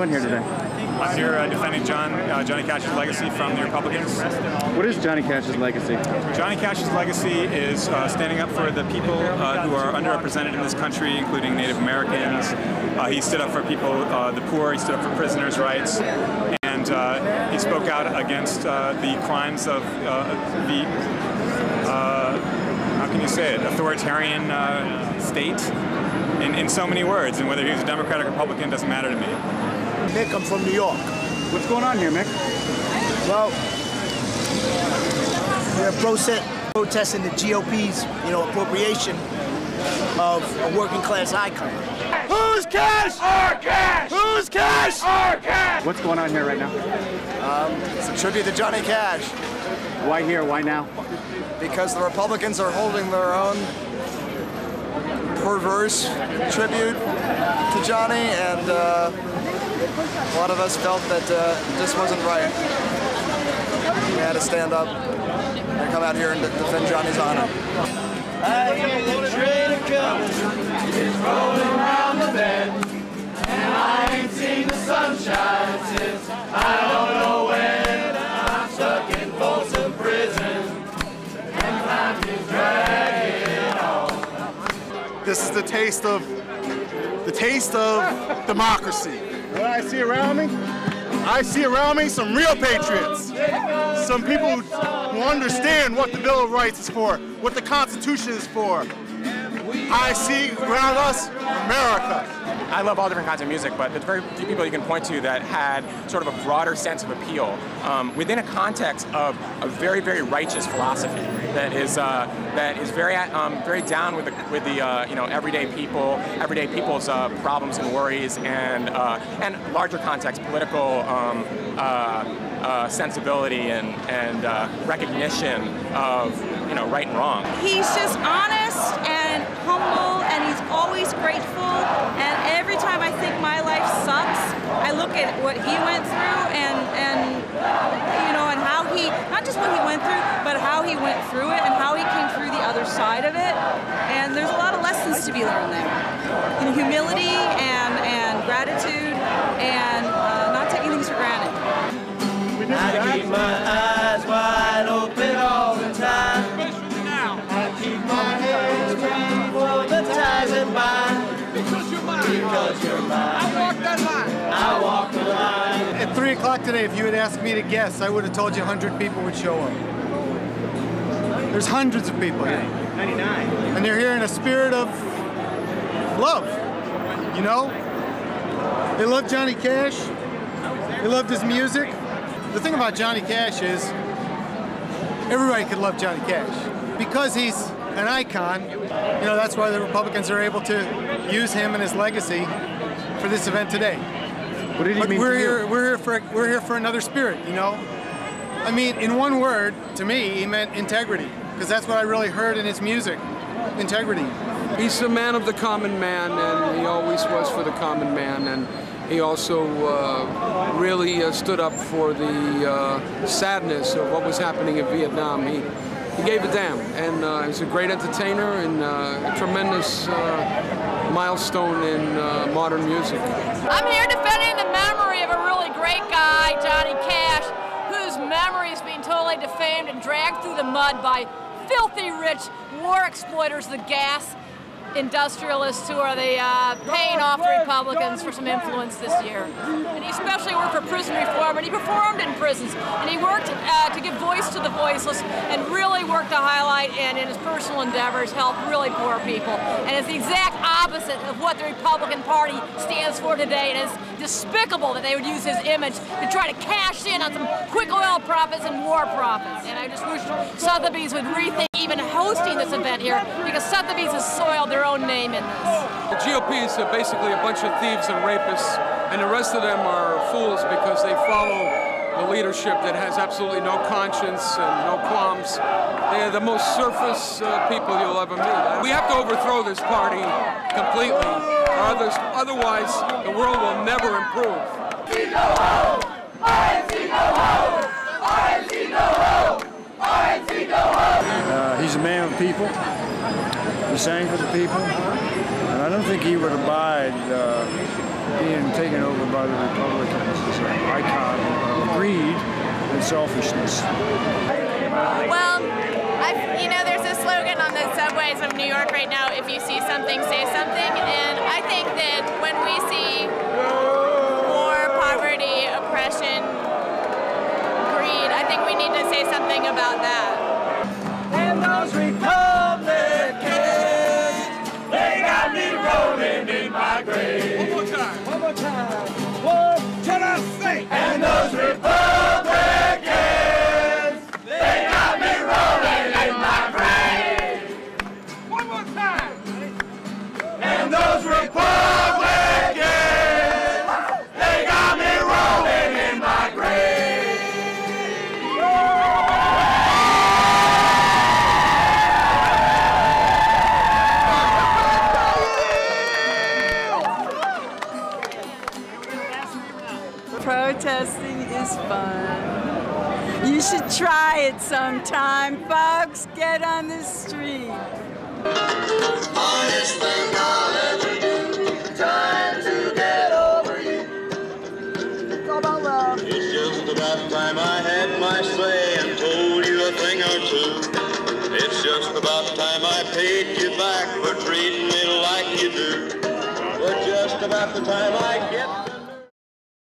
doing here today? I'm here defending Johnny Cash's legacy from the Republicans. What is Johnny Cash's legacy? Johnny Cash's legacy is standing up for the people who are underrepresented in this country, including Native Americans. He stood up for people, the poor. He stood up for prisoners' rights, and he spoke out against the crimes of the how can you say it, authoritarian state in so many words. And whether he was a Democrat or Republican doesn't matter to me. Mick, I'm from New York. What's going on here, Mick? Well, we're protesting the GOP's, appropriation of a working class icon. Who's cash? Our cash! Who's cash? Our cash! What's going on here right now? It's a tribute to Johnny Cash. Why here? Why now? Because the Republicans are holding their own perverse tribute to Johnny, and a lot of us felt that this wasn't right. We had to stand up and come out here and defend Johnny's honor. I hear the train coming, it's rolling around the bend, and I ain't seen the sunshine since I don't know when. I'm stuck in Folsom Prison, and time is dragging on. This is the taste of democracy. What I see around me some real patriots, some people who understand what the Bill of Rights is for, what the Constitution is for. I see around us America. I love all different kinds of music, but there's very few people you can point to that had sort of a broader sense of appeal within a context of a very, very righteous philosophy that is very down with the everyday people's problems and worries, and larger context, political sensibility and recognition of right and wrong. He's just honest and humble, and he's always grateful. And every time I think my life sucks, I look at what he went through and how he, not just what he went through, but how he went through it and how he came through the other side of it. And there's a lot of lessons to be learned there. Humility and gratitude and not taking things for granted. I keep my eyes wide open all the time. I keep my hands free for the ties that bind. Because you're mine. Because you're mine. I walk that line. I walk the line. At 3 o'clock today, if you had asked me to guess, I would have told you 100 people would show up. There's hundreds of people here. 99. And they're here in a spirit of love, They love Johnny Cash. They loved his music. The thing about Johnny Cash is everybody could love Johnny Cash. Because he's an icon, that's why the Republicans are able to use him and his legacy for this event today. What did he mean to you? We're here for another spirit, I mean, in one word, to me, he meant integrity, because that's what I really heard in his music, integrity. He's a man of the common man, and he always was for the common man, and he also really stood up for the sadness of what was happening in Vietnam. He gave a damn, and he's a great entertainer and a tremendous milestone in modern music. I'm here defending the memory of a really great guy, Johnny Cash, whose memory is being totally defamed and dragged through the mud by filthy rich war exploiters, the gas industrialists who are paying off the Republicans for some influence this year. And he especially worked for prison reform, and he performed in prisons, and he worked to give voice to the voiceless, and really worked to highlight and in his personal endeavors help really poor people. And it's the exact opposite of what the Republican Party stands for today, and it's despicable that they would use his image to try to cash in on some quick oil profits and war profits. And I just wish Sotheby's would rethink even hosting this event here, because Sotheby's has soiled their own name in this. The GOP is basically a bunch of thieves and rapists, and the rest of them are fools because they follow the leadership that has absolutely no conscience and no qualms. They are the most surface people you'll ever meet. We have to overthrow this party completely, otherwise the world will never improve. He's a man of the people. He sang for the people, and I don't think he would abide being taken over by the Republicans is an icon of greed and selfishness. Well, you know, there's a slogan on the subways of New York right now, if you see something, say something, and I think that when we see war, poverty, oppression, greed, I think we need to say something about that. And those Republicans, they got me rolling in my grave. One more time. One more time. What should I say? And those Republicans, they got me rolling in my grave. One more time. And those Republicans, they got me rolling in my grave. Protesting is fun. You should try it sometime, folks. Get on the street. Hardest thing I'll ever do, trying to get over you. It's all about love. It's just about time I had my say and told you a thing or two. It's just about time I paid you back for treating me like you do. But just about the time I get